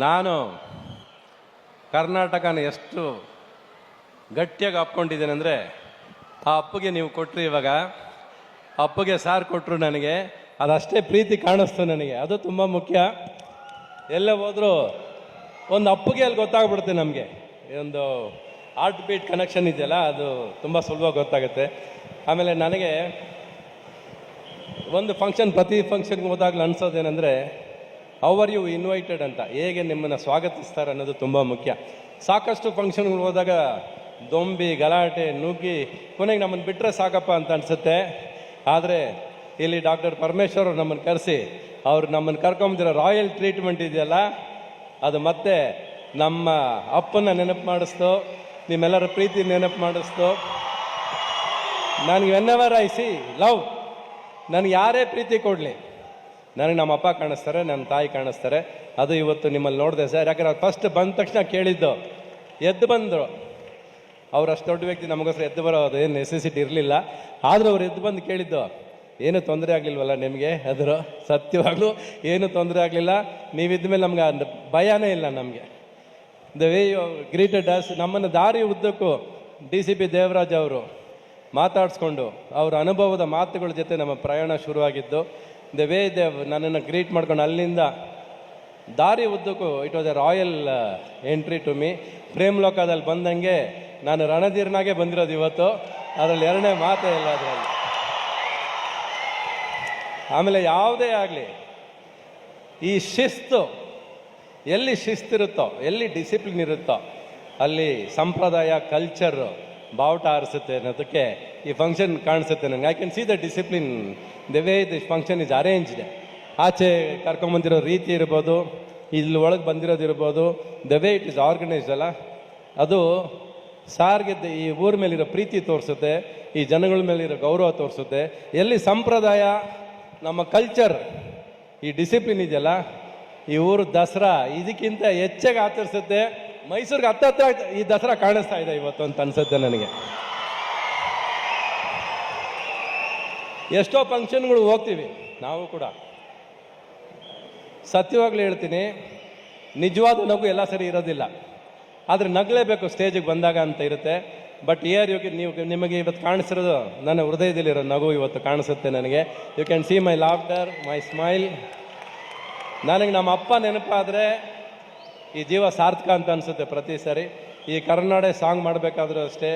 ನಾನು ಕರ್ನಾಟಕನ ಎಷ್ಟು ಗಟ್ಟಿಯಾಗಿ ಅಪ್ಕೊಂಡಿದ್ದೇನೆ ಅಂದರೆ, ಆ ಅಪ್ಪಗೆ ನೀವು ಕೊಟ್ಟರು, ಇವಾಗ ಅಪ್ಪಗೆ ಸಾರು ಕೊಟ್ಟರು, ನನಗೆ ಅದಷ್ಟೇ ಪ್ರೀತಿ ಕಾಣಿಸ್ತು ನನಗೆ. ಅದು ತುಂಬ ಮುಖ್ಯ. ಎಲ್ಲೇ ಹೋದರೂ ಒಂದು ಅಪ್ಪಗೆ ಅಲ್ಲಿ ಗೊತ್ತಾಗ್ಬಿಡುತ್ತೆ ನಮಗೆ. ಒಂದು ಹಾರ್ಟ್ ಬೀಟ್ ಕನೆಕ್ಷನ್ ಇದೆಯಲ್ಲ, ಅದು ತುಂಬ ಸುಲಭವಾಗಿ ಗೊತ್ತಾಗುತ್ತೆ. ಆಮೇಲೆ ನನಗೆ ಒಂದು ಪ್ರತಿ ಫಂಕ್ಷನ್ಗೆ ಹೋದಾಗಲೂ ಅನ್ಸೋದೇನೆಂದರೆ, ಹೌ ಆರ್ ಯು ಇನ್ವೈಟೆಡ್ ಅಂತ, ಹೇಗೆ ನಿಮ್ಮನ್ನು ಸ್ವಾಗತಿಸ್ತಾರೆ ಅನ್ನೋದು ತುಂಬ ಮುಖ್ಯ. ಸಾಕಷ್ಟು ಫಂಕ್ಷನ್ಗಳು ಹೋದಾಗ ದೊಂಬಿ, ಗಲಾಟೆ, ನುಗ್ಗಿ ಕೊನೆಗೆ ನಮ್ಮನ್ನು ಬಿಟ್ಟರೆ ಸಾಕಪ್ಪ ಅಂತ ಅನಿಸುತ್ತೆ. ಆದರೆ ಇಲ್ಲಿ ಡಾಕ್ಟರ್ ಪರಮೇಶ್ವರ್ ನಮ್ಮನ್ನು ಕರೆಸಿ ಅವ್ರು ನಮ್ಮನ್ನು ಕರ್ಕೊಂಬಂದಿರೋ ರಾಯಲ್ ಟ್ರೀಟ್ಮೆಂಟ್ ಇದೆಯಲ್ಲ, ಅದು ಮತ್ತೆ ನಮ್ಮ ಅಪ್ಪನ ನೆನಪು ಮಾಡಿಸ್ತು, ನಿಮ್ಮೆಲ್ಲರ ಪ್ರೀತಿ ನೆನಪು ಮಾಡಿಸ್ತು. ನನಗೆ ವೆನ್ಎವರ್ ಐ ಸಿ ಲವ್, ನನಗೆ ಯಾರೇ ಪ್ರೀತಿ ಕೊಡಲಿ, ನನಗೆ ನಮ್ಮ ಅಪ್ಪ ಕಾಣಿಸ್ತಾರೆ, ನನ್ನ ತಾಯಿ ಕಾಣಿಸ್ತಾರೆ. ಅದು ಇವತ್ತು ನಿಮ್ಮಲ್ಲಿ ನೋಡಿದೆ ಸರ್. ಯಾಕಂದ್ರೆ ಫಸ್ಟ್ ಬಂದ ತಕ್ಷಣ ಕೇಳಿದ್ದು, ಎದ್ದು ಬಂದರು. ಅವ್ರು ಅಷ್ಟು ದೊಡ್ಡ ವ್ಯಕ್ತಿ, ನಮಗೋಸ್ಕರ ಎದ್ದು ಬರೋದು ಏನು ನೆಸೆಸಿಟಿ ಇರಲಿಲ್ಲ. ಆದರೂ ಅವ್ರು ಎದ್ದು ಬಂದು ಕೇಳಿದ್ದು, ಏನು ತೊಂದರೆ ಆಗಲಿಲ್ವಲ್ಲ ನಿಮಗೆ? ಅದ್ರ ಸತ್ಯವಾಗ್ಲೂ ಏನು ತೊಂದರೆ ಆಗಲಿಲ್ಲ. ನೀವಿದ್ದ ಮೇಲೆ ನಮ್ಗೆ ಭಯನೇ ಇಲ್ಲ. ನಮಗೆ the way you greeted us, ನಮ್ಮನ್ನು ದಾರಿ ಉದ್ದಕ್ಕೂ DCP ದೇವರಾಜ್ ಅವರು ಮಾತಾಡಿಸ್ಕೊಂಡು ಅವರ ಅನುಭವದ ಮಾತುಗಳ ಜೊತೆ ನಮ್ಮ ಪ್ರಯಾಣ ಶುರುವಾಗಿದ್ದು. ದ ವೇ ನನ್ನನ್ನು ಗ್ರೀಟ್ ಮಾಡ್ಕೊಂಡು ಅಲ್ಲಿಂದ ದಾರಿ ಉದ್ದಕ್ಕೂ it was a royal entry to me. ಪ್ರೇಮ್ ಲೋಕದಲ್ಲಿ ಬಂದಂಗೆ ನಾನು ರಣಧೀರ್ನಾಗೆ ಬಂದಿರೋದು ಇವತ್ತು, ಅದರಲ್ಲಿ ಎರಡನೇ ಮಾತೇ ಇಲ್ಲ ಅದರಲ್ಲಿ. ಆಮೇಲೆ ಯಾವುದೇ ಆಗಲಿ, ಈ ಶಿಸ್ತು, ಎಲ್ಲಿ ಶಿಸ್ತಿರುತ್ತೋ, ಎಲ್ಲಿ ಡಿಸಿಪ್ಲಿನ್ ಇರುತ್ತೋ, ಅಲ್ಲಿ ಸಂಪ್ರದಾಯ, ಕಲ್ಚರ್ ಬಾವುಟ ಆರಿಸುತ್ತೆ ಅನ್ನೋದಕ್ಕೆ ಈ ಫಂಕ್ಷನ್ ಕಾಣಿಸುತ್ತೆ ನನಗೆ. I can see the discipline, the way this function is arranged. ಆಚೆ ಕರ್ಕೊಂಬಂದಿರೋ ರೀತಿ ಇರ್ಬೋದು, ಇಲ್ಲಿ ಒಳಗೆ ಬಂದಿರೋದಿರ್ಬೋದು, the way it is organised ಅಲ್ಲ, ಅದು ಸಾರ್ಗೆ ಈ ಊರ ಮೇಲಿರೋ ಪ್ರೀತಿ ತೋರಿಸುತ್ತೆ, ಈ ಜನಗಳ ಮೇಲಿರೋ ಗೌರವ ತೋರಿಸುತ್ತೆ. ಎಲ್ಲಿ ಸಂಪ್ರದಾಯ, ನಮ್ಮ ಕಲ್ಚರ್, ಈ ಡಿಸಿಪ್ಲಿನ್ ಇದೆಯಲ್ಲ, ಈ ಊರು ದಸರಾ ಇದಕ್ಕಿಂತ ಹೆಚ್ಚಾಗಿ ಆಚರಿಸುತ್ತೆ. ಮೈಸೂರಿಗೆ ಹತ್ತತ್ರ ಈ ದಸರಾ ಕಾಣಿಸ್ತಾ ಇದೆ ಇವತ್ತು ಅಂತ ಅನ್ಸುತ್ತೆ ನನಗೆ. ಎಷ್ಟೋ ಫಂಕ್ಷನ್ಗಳು ಹೋಗ್ತೀವಿ ನಾವು ಕೂಡ. ಸತ್ಯವಾಗ್ಲೂ ಹೇಳ್ತೀನಿ, ನಿಜವಾದ ನಗು ಎಲ್ಲ ಸರಿ ಇರೋದಿಲ್ಲ, ಆದರೆ ನಗಲೇಬೇಕು ಸ್ಟೇಜಿಗೆ ಬಂದಾಗ ಅಂತ ಇರುತ್ತೆ. ಬಟ್ ನಿಮಗೆ ಇವತ್ತು ಕಾಣಿಸಿರೋದು ನನ್ನ ಹೃದಯದಲ್ಲಿರೋ ನಗು ಇವತ್ತು ಕಾಣಿಸುತ್ತೆ ನನಗೆ. You can see my laughter, my smile. ನನಗೆ ನಮ್ಮ ಅಪ್ಪ ನೆನಪಾದರೆ ಈ ಜೀವ ಸಾರ್ಥಕ ಅಂತ ಅನಿಸುತ್ತೆ ಪ್ರತಿ ಸರಿ. ಈ ಕರ್ನಾಟಕ ಸಾಂಗ್ ಮಾಡಬೇಕಾದ್ರೂ ಅಷ್ಟೇ,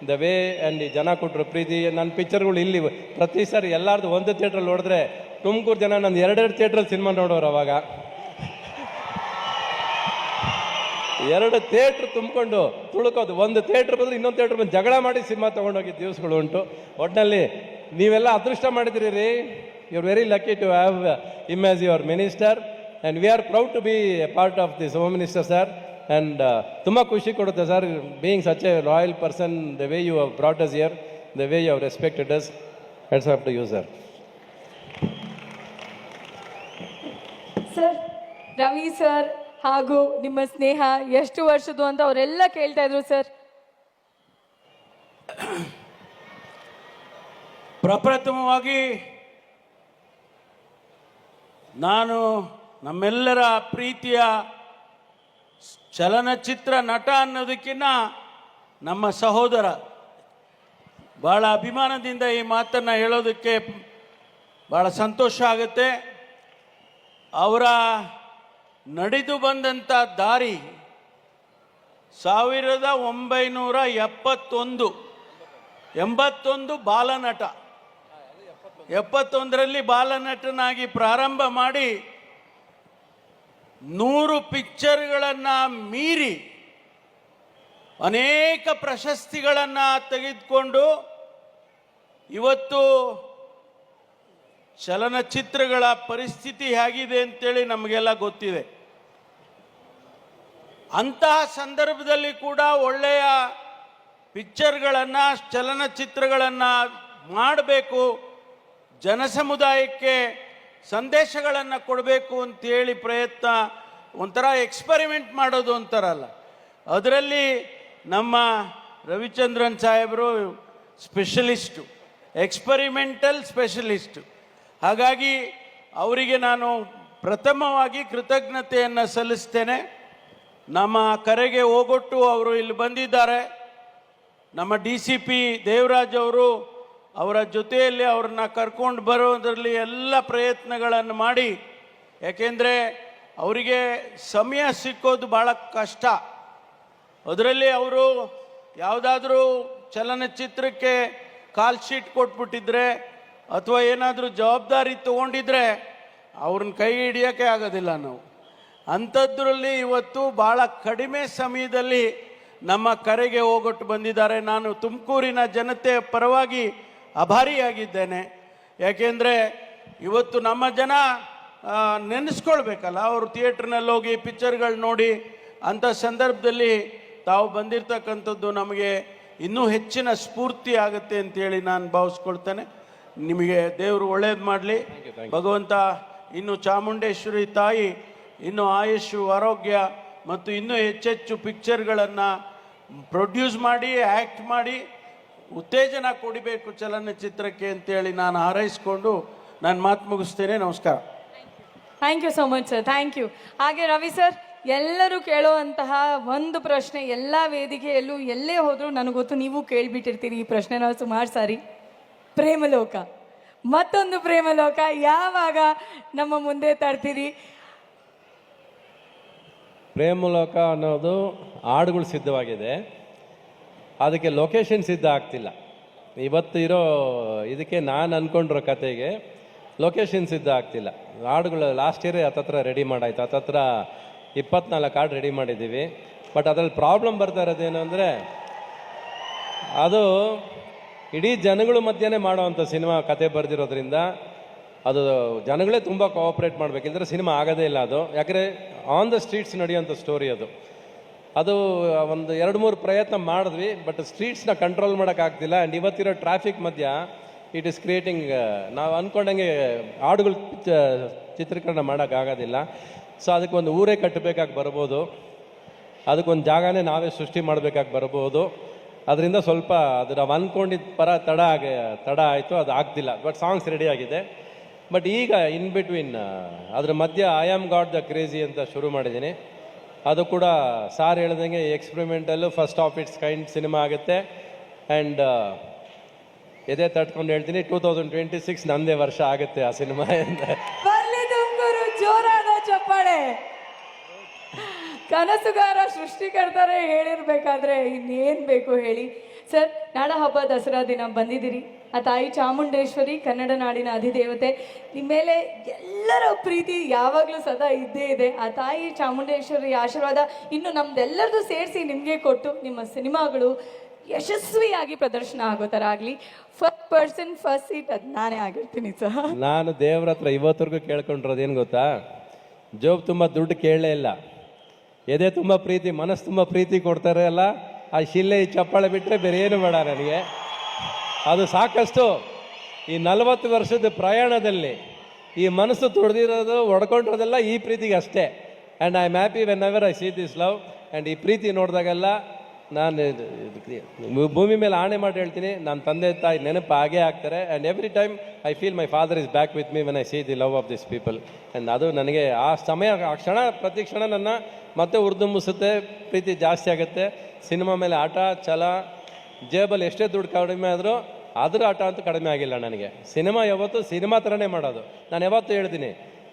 ದ ವೇ ಆ್ಯಂಡ್ ಈ ಜನ ಕೊಟ್ಟರು ಪ್ರೀತಿ. ನನ್ನ ಪಿಕ್ಚರ್ಗಳು ಇಲ್ಲಿ ಪ್ರತಿ ಸರಿ ಎಲ್ಲರದು ಒಂದು ಥಿಯೇಟ್ರಲ್ಲಿ ನೋಡಿದ್ರೆ, ತುಮಕೂರು ಜನ ನಂದು 2 ಥಿಯೇಟ್ರಲ್ಲಿ ಸಿನಿಮಾ ನೋಡೋರು. ಅವಾಗ 2 ಥಿಯೇಟ್ರ್ ತುಂಬಿಕೊಂಡು ತುಳುಕೋದು, ಒಂದು ಥಿಯೇಟ್ರ್ ಬದಲು ಇನ್ನೊಂದು ಥಿಯೇಟ್ರ್ ಬಂದು ಜಗಳ ಮಾಡಿ ಸಿನಿಮಾ ತೊಗೊಂಡೋಗಿದ್ದ ದಿವಸಗಳು ಉಂಟು. ಒಟ್ಟಿನಲ್ಲಿ ನೀವೆಲ್ಲ ಅದೃಷ್ಟ ಮಾಡಿದಿರಿ ರೀ. You are very lucky to have him as your minister, and we are proud to be a part of this home minister sir. And ತುಂಬ ಖುಷಿ ಕೊಡುತ್ತೆ sir, being such a royal person, the way you have brought us here, the way you have respected us. Hats off to you sir. Sir, Ravi sir ಹಾಗೂ ನಿಮ್ಮ ಸ್ನೇಹ ಎಷ್ಟು ವರ್ಷದ್ದು ಅಂತ ಅವರೆಲ್ಲ ಕೇಳ್ತಾ ಇದ್ರು ಸರ್. ಪ್ರಪ್ರಥಮವಾಗಿ ನಾನು ನಮ್ಮೆಲ್ಲರ ಪ್ರೀತಿಯ ಚಲನಚಿತ್ರ ನಟ ಅನ್ನೋದಕ್ಕಿಂತ ನಮ್ಮ ಸಹೋದರ, ಭಾಳ ಅಭಿಮಾನದಿಂದ ಈ ಮಾತನ್ನು ಹೇಳೋದಕ್ಕೆ ಭಾಳ ಸಂತೋಷ ಆಗುತ್ತೆ. ಅವರ ನಡೆದು ಬಂದಂಥ ದಾರಿ 1971 ಬಾಲನಟ, 71ರಲ್ಲಿ ಬಾಲನಟನಾಗಿ ಪ್ರಾರಂಭ ಮಾಡಿ 100 ಪಿಕ್ಚರ್ಗಳನ್ನು ಮೀರಿ ಅನೇಕ ಪ್ರಶಸ್ತಿಗಳನ್ನು ತೆಗೆದುಕೊಂಡು ಇವತ್ತು ಚಲನಚಿತ್ರಗಳ ಪರಿಸ್ಥಿತಿ ಹೇಗಿದೆ ಅಂತೇಳಿ ನಮಗೆಲ್ಲ ಗೊತ್ತಿದೆ. ಅಂತಹ ಸಂದರ್ಭದಲ್ಲಿ ಕೂಡ ಒಳ್ಳೆಯ ಪಿಕ್ಚರ್ಗಳನ್ನು, ಚಲನಚಿತ್ರಗಳನ್ನು ಮಾಡಬೇಕು, ಜನಸಮುದಾಯಕ್ಕೆ ಸಂದೇಶಗಳನ್ನು ಕೊಡಬೇಕು ಅಂತೇಳಿ ಪ್ರಯತ್ನ, ಒಂಥರ ಎಕ್ಸ್ಪರಿಮೆಂಟ್ ಮಾಡೋದು ಅಂತಾರಲ್ಲ, ಅದರಲ್ಲಿ ನಮ್ಮ ರವಿಚಂದ್ರನ್ ಸಾಹೇಬರು ಸ್ಪೆಷಲಿಸ್ಟು, ಎಕ್ಸ್ಪರಿಮೆಂಟಲ್ ಸ್ಪೆಷಲಿಸ್ಟು. ಹಾಗಾಗಿ ಅವರಿಗೆ ನಾನು ಪ್ರಥಮವಾಗಿ ಕೃತಜ್ಞತೆಯನ್ನು ಸಲ್ಲಿಸ್ತೇನೆ. ನಮ್ಮ ಕರೆಗೆ ಹೋಗೊಟ್ಟು ಅವರು ಇಲ್ಲಿ ಬಂದಿದ್ದಾರೆ. ನಮ್ಮ DCP ದೇವರಾಜ್ ಅವರು ಅವರ ಜೊತೆಯಲ್ಲಿ ಅವ್ರನ್ನ ಕರ್ಕೊಂಡು ಬರೋದರಲ್ಲಿ ಎಲ್ಲ ಪ್ರಯತ್ನಗಳನ್ನು ಮಾಡಿ, ಯಾಕೆಂದರೆ ಅವರಿಗೆ ಸಮಯ ಸಿಕ್ಕೋದು ಭಾಳ ಕಷ್ಟ. ಅದರಲ್ಲಿ ಅವರು ಯಾವುದಾದ್ರೂ ಚಲನಚಿತ್ರಕ್ಕೆ ಕಾಲ್ ಶೀಟ್ ಕೊಟ್ಬಿಟ್ಟಿದ್ರೆ ಅಥವಾ ಏನಾದರೂ ಜವಾಬ್ದಾರಿ ತೊಗೊಂಡಿದ್ರೆ ಅವ್ರನ್ನ ಕೈ ಹಿಡಿಯೋಕ್ಕೆ ಆಗೋದಿಲ್ಲ ನಾವು. ಅಂಥದ್ರಲ್ಲಿ ಇವತ್ತು ಭಾಳ ಕಡಿಮೆ ಸಮಯದಲ್ಲಿ ನಮ್ಮ ಕರೆಗೆ ಹೋಗೊಟ್ಟು ಬಂದಿದ್ದಾರೆ. ನಾನು ತುಮಕೂರಿನ ಜನತೆಯ ಪರವಾಗಿ ಆಭಾರಿಯಾಗಿದ್ದೇನೆ. ಯಾಕೆಂದರೆ ಇವತ್ತು ನಮ್ಮ ಜನ ನೆನೆಸ್ಕೊಳ್ಬೇಕಲ್ಲ, ಅವರು ಥಿಯೇಟ್ರ್ನಲ್ಲಿ ಹೋಗಿ ಪಿಕ್ಚರ್ಗಳು ನೋಡಿ ಅಂಥ ಸಂದರ್ಭದಲ್ಲಿ ತಾವು ಬಂದಿರತಕ್ಕಂಥದ್ದು ನಮಗೆ ಇನ್ನೂ ಹೆಚ್ಚಿನ ಸ್ಫೂರ್ತಿ ಆಗುತ್ತೆ ಅಂತೇಳಿ ನಾನು ಭಾವಿಸ್ಕೊಳ್ತೇನೆ. ನಿಮಗೆ ದೇವರು ಒಳ್ಳೇದು ಮಾಡಲಿ. ಭಗವಂತ ಇನ್ನು ಚಾಮುಂಡೇಶ್ವರಿ ತಾಯಿ ಇನ್ನು ಆಯುಷು, ಆರೋಗ್ಯ ಮತ್ತು ಇನ್ನೂ ಹೆಚ್ಚೆಚ್ಚು ಪಿಕ್ಚರ್ಗಳನ್ನು ಪ್ರೊಡ್ಯೂಸ್ ಮಾಡಿ, ಆ್ಯಕ್ಟ್ ಮಾಡಿ ಉತ್ತೇಜನ ಕೊಡಬೇಕು ಚಲನಚಿತ್ರಕ್ಕೆ ಅಂತೇಳಿ ನಾನು ಹಾರೈಸಿಕೊಂಡು ನಾನು ಮಾತು ಮುಗಿಸ್ತೇನೆ. ನಮಸ್ಕಾರ. Thank you so much sir, thank you. ಹಾಗೆ ರವಿ ಸರ್, ಎಲ್ಲರೂ ಕೇಳುವಂತಹ ಒಂದು ಪ್ರಶ್ನೆ, ಎಲ್ಲ ವೇದಿಕೆಯಲ್ಲೂ ಎಲ್ಲೇ ಹೋದರೂ ನನಗೆ ಗೊತ್ತು ನೀವು ಕೇಳಿಬಿಟ್ಟಿರ್ತೀರಿ ಈ ಪ್ರಶ್ನೆನ ಸುಮಾರು ಸಾರಿ. ಪ್ರೇಮಲೋಕ, ಮತ್ತೊಂದು ಪ್ರೇಮಲೋಕ ಯಾವಾಗ ನಮ್ಮ ಮುಂದೆ ತರ್ತೀರಿ? ಪ್ರೇಮಲೋಕ ಅನ್ನೋದು ಹಾಡುಗಳು ಸಿದ್ಧವಾಗಿದೆ, ಅದಕ್ಕೆ ಲೊಕೇಶನ್ ಸಿದ್ಧ ಆಗ್ತಿಲ್ಲ. ಇವತ್ತು ಇರೋ ಇದಕ್ಕೆ ನಾನು ಅಂದ್ಕೊಂಡಿರೋ ಕತೆಗೆ ಲೊಕೇಶನ್ ಸಿದ್ಧ ಆಗ್ತಿಲ್ಲ. ಹಾಡುಗಳು ಲಾಸ್ಟ್ ಇಯರೇ ಹತ್ತತ್ರ ರೆಡಿ ಮಾಡಾಯ್ತು, ಹತ್ತತ್ರ 24 ಹಾಡು ರೆಡಿ ಮಾಡಿದ್ದೀವಿ. ಬಟ್ ಅದರಲ್ಲಿ ಪ್ರಾಬ್ಲಮ್ ಬರ್ತಾ ಇರೋದೇನು ಅಂದರೆ, ಅದು ಇಡೀ ಜನಗಳ ಮಧ್ಯೆನೇ ಮಾಡೋವಂಥ ಸಿನಿಮಾ ಕತೆ ಬರೆದಿರೋದ್ರಿಂದ ಅದು ಜನಗಳೇ ತುಂಬ ಕೋಆಪ್ರೇಟ್ ಮಾಡಬೇಕಿದ್ರೆ ಸಿನಿಮಾ ಆಗೋದೇ ಇಲ್ಲ ಅದು. ಯಾಕಂದರೆ ಆನ್ ದ ಸ್ಟ್ರೀಟ್ಸ್ ನಡೆಯುವಂಥ ಸ್ಟೋರಿ ಅದು. ಅದು ಒಂದು 2-3 ಪ್ರಯತ್ನ ಮಾಡಿದ್ವಿ, ಬಟ್ ಸ್ಟ್ರೀಟ್ಸ್ನ ಕಂಟ್ರೋಲ್ ಮಾಡೋಕ್ಕಾಗ್ತಿಲ್ಲ. ಆ್ಯಂಡ್ ಇವತ್ತಿರೋ ಟ್ರಾಫಿಕ್ ಮಧ್ಯ ಇಟ್ ಈಸ್ ಕ್ರಿಯೇಟಿಂಗ್, ನಾವು ಅಂದ್ಕೊಂಡಂಗೆ ಹಾಡುಗಳು ಚಿತ್ರೀಕರಣ ಮಾಡೋಕ್ಕಾಗೋದಿಲ್ಲ. ಸೊ ಅದಕ್ಕೊಂದು ಊರೇ ಕಟ್ಟಬೇಕಾಗಿ ಬರ್ಬೋದು, ಅದಕ್ಕೊಂದು ಜಾಗನೇ ನಾವೇ ಸೃಷ್ಟಿ ಮಾಡಬೇಕಾಗಿ ಬರ್ಬೋದು. ಅದರಿಂದ ಸ್ವಲ್ಪ ಅದು ನಾವು ಅಂದ್ಕೊಂಡಿದ್ದ ಪರ ತಡ ಆಯಿತು, ಅದು ಆಗ್ತಿಲ್ಲ. ಬಟ್ ಸಾಂಗ್ಸ್ ರೆಡಿ ಆಗಿದೆ. ಬಟ್ ಈಗ ಇನ್ ಬಿಟ್ವೀನ್ ಅದ್ರ ಮಧ್ಯ I am god the crazy ಅಂತ ಶುರು ಮಾಡಿದ್ದೀನಿ. ಅದು ಕೂಡ ಸಾರ್ ಹೇಳ್ದಂಗೆ experimental, first of its kind cinema ಆಗುತ್ತೆ. ಆ್ಯಂಡ್ ಎದೆ ತಟ್ಕೊಂಡು ಹೇಳ್ತೀನಿ, 2026 ನಂದೇ ವರ್ಷ ಆಗುತ್ತೆ ಆ ಸಿನಿಮಾ ಅಂತ. ಜೋರಾದ ಚಪ್ಪಾಳೆ. ಕನಸುಗಾರ ಸೃಷ್ಟಿಕರ್ತಾರೆ ಹೇಳಿರ್ಬೇಕಾದ್ರೆ ಇನ್ನೇನು ಬೇಕು ಹೇಳಿ ಸರ್. ನಾಡ ಹಬ್ಬ ದಸರಾ ದಿನ ಬಂದಿದ್ದೀರಿ. ಆ ತಾಯಿ ಚಾಮುಂಡೇಶ್ವರಿ ಕನ್ನಡ ನಾಡಿನ ಅಧಿದೇವತೆ, ನಿಮ್ಮ ಮೇಲೆ ಎಲ್ಲರ ಪ್ರೀತಿ ಯಾವಾಗಲೂ ಸದಾ ಇದ್ದೇ ಇದೆ. ಆ ತಾಯಿ ಚಾಮುಂಡೇಶ್ವರಿ ಆಶೀರ್ವಾದ ಇನ್ನು ನಮ್ದೆಲ್ಲರದು ಸೇರಿಸಿ ನಿಮಗೆ ಕೊಟ್ಟು ನಿಮ್ಮ ಸಿನಿಮಾಗಳು ಯಶಸ್ವಿಯಾಗಿ ಪ್ರದರ್ಶನ ಆಗೋ ಥರ ಆಗಲಿ. ಫಸ್ಟ್ ಸೀಟ್ ಅದು ನಾನೇ ಆಗಿರ್ತೀನಿ ಸರ್. ನಾನು ದೇವ್ರ ಹತ್ರ ಇವತ್ತರೆಗೂ ಕೇಳ್ಕೊಂಡಿರೋದೇನು ಗೊತ್ತಾ, ಜೋಬ್ ತುಂಬ ದುಡ್ಡು ಕೇಳಲೇ ಇಲ್ಲ, ಎದೆ ತುಂಬ ಪ್ರೀತಿ, ಮನಸ್ಸು ತುಂಬ ಪ್ರೀತಿ ಕೊಡ್ತಾರೆ ಅಲ್ಲ, ಆ ಶಿಲ್ಲೆ ಈ ಚಪ್ಪಾಳೆ ಬಿಟ್ಟರೆ ಬೇರೆ ಏನು ಬೇಡ ನನಗೆ. ಅದು ಸಾಕಷ್ಟು. ಈ 40 ವರ್ಷದ ಪ್ರಯಾಣದಲ್ಲಿ ಈ ಮನಸ್ಸು ತುಳಿದಿರೋದು, ಹೊಡ್ಕೊಂಡಿರೋದೆಲ್ಲ ಈ ಪ್ರೀತಿಗೆ ಅಷ್ಟೇ. And I am happy when ever I sea this love. And ಈ ಪ್ರೀತಿ ನೋಡಿದಾಗೆಲ್ಲ ನಾನು ಭೂಮಿ ಮೇಲೆ ಆಣೆ ಮಾಡಿ ಹೇಳ್ತೀನಿ, ನನ್ನ ತಂದೆ ತಾಯಿ ನೆನಪು ಹಾಗೇ ಆಗ್ತಾರೆ. And every time I feel my father is back with me when I see the love of this people. And ಅದು ನನಗೆ ಆ ಸಮಯ, ಆ ಕ್ಷಣ, ಪ್ರತಿ ಕ್ಷಣ ನನ್ನ ಮತ್ತೆ ಉರ್ದುಂಬಿಸುತ್ತೆ, ಪ್ರೀತಿ ಜಾಸ್ತಿ ಆಗುತ್ತೆ. ಸಿನಿಮಾ ಮೇಲೆ ಆಟ ಛಲ, ಜೇಬಲ್ಲಿ ಎಷ್ಟೇ ದುಡ್ಡು ಕಡಿಮೆ ಆದರೂ ಅದರ ಆಟ ಅಂತೂ ಕಡಿಮೆ ಆಗಿಲ್ಲ ನನಗೆ. ಸಿನಿಮಾ ಯಾವತ್ತು ಸಿನಿಮಾ ಥರನೇ ಮಾಡೋದು. ನಾನು ಯಾವತ್ತೂ ಹೇಳ್ತೀನಿ,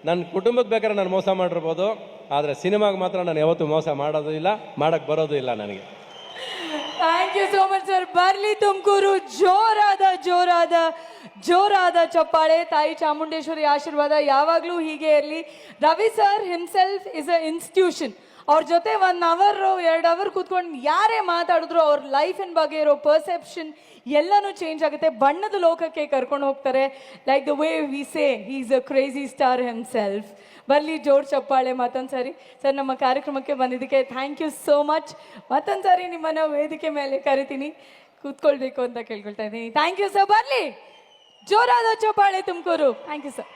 ನನ್ನ ಕುಟುಂಬಕ್ಕೆ ಬೇಕಾದ್ರೆ ನಾನು ಮೋಸ ಮಾಡಿರ್ಬೋದು, ಆದರೆ ಸಿನಿಮಾಗೆ ಮಾತ್ರ ನಾನು ಯಾವತ್ತೂ ಮೋಸ ಮಾಡೋದು ಇಲ್ಲ, ಮಾಡೋಕ್ಕೆ ಬರೋದು ಇಲ್ಲ ನನಗೆ. Thank you so much sir. ಬರ್ಲಿ ತುಮಕೂರು, ಜೋರಾದ ಜೋರಾದ ಜೋರಾದ ಚಪ್ಪಾಳೆ. ತಾಯಿ ಚಾಮುಂಡೇಶ್ವರಿ ಆಶೀರ್ವಾದ ಯಾವಾಗಲೂ ಹೀಗೆ ಇರಲಿ. Ravi sir himself is a institution. ಅವ್ರ ಜೊತೆ 1 ಅವರ್ 2 ಅವರ್ ಕೂತ್ಕೊಂಡು ಯಾರೇ ಮಾತಾಡಿದ್ರು ಅವ್ರ ಲೈಫಿನ ಬಗ್ಗೆ ಇರೋ ಪರ್ಸೆಪ್ಷನ್ ಎಲ್ಲನೂ ಚೇಂಜ್ ಆಗುತ್ತೆ. ಬಣ್ಣದ ಲೋಕಕ್ಕೆ ಕರ್ಕೊಂಡು ಹೋಗ್ತಾರೆ. Like the way we say he is a crazy star himself. ಬರಲಿ ಜೋರ್ ಚಪ್ಪಾಳೆ ಮತ್ತೊಂದು ಸಾರಿ. ಸರ್, ನಮ್ಮ ಕಾರ್ಯಕ್ರಮಕ್ಕೆ ಬಂದಿದ್ದಕ್ಕೆ ಥ್ಯಾಂಕ್ ಯು ಸೋ ಮಚ್. ಮತ್ತೊಂದು ಸಾರಿ ನಿಮ್ಮನ್ನು ವೇದಿಕೆ ಮೇಲೆ ಕರಿತೀನಿ, ಕೂತ್ಕೊಳ್ಬೇಕು ಅಂತ ಕೇಳ್ಕೊಳ್ತಾ ಇದ್ದೀನಿ. Thank you sir. ಬರಲಿ ಜೋರಾದ ಚಪ್ಪಾಳೆ ತುಮಕೂರು. Thank you sir.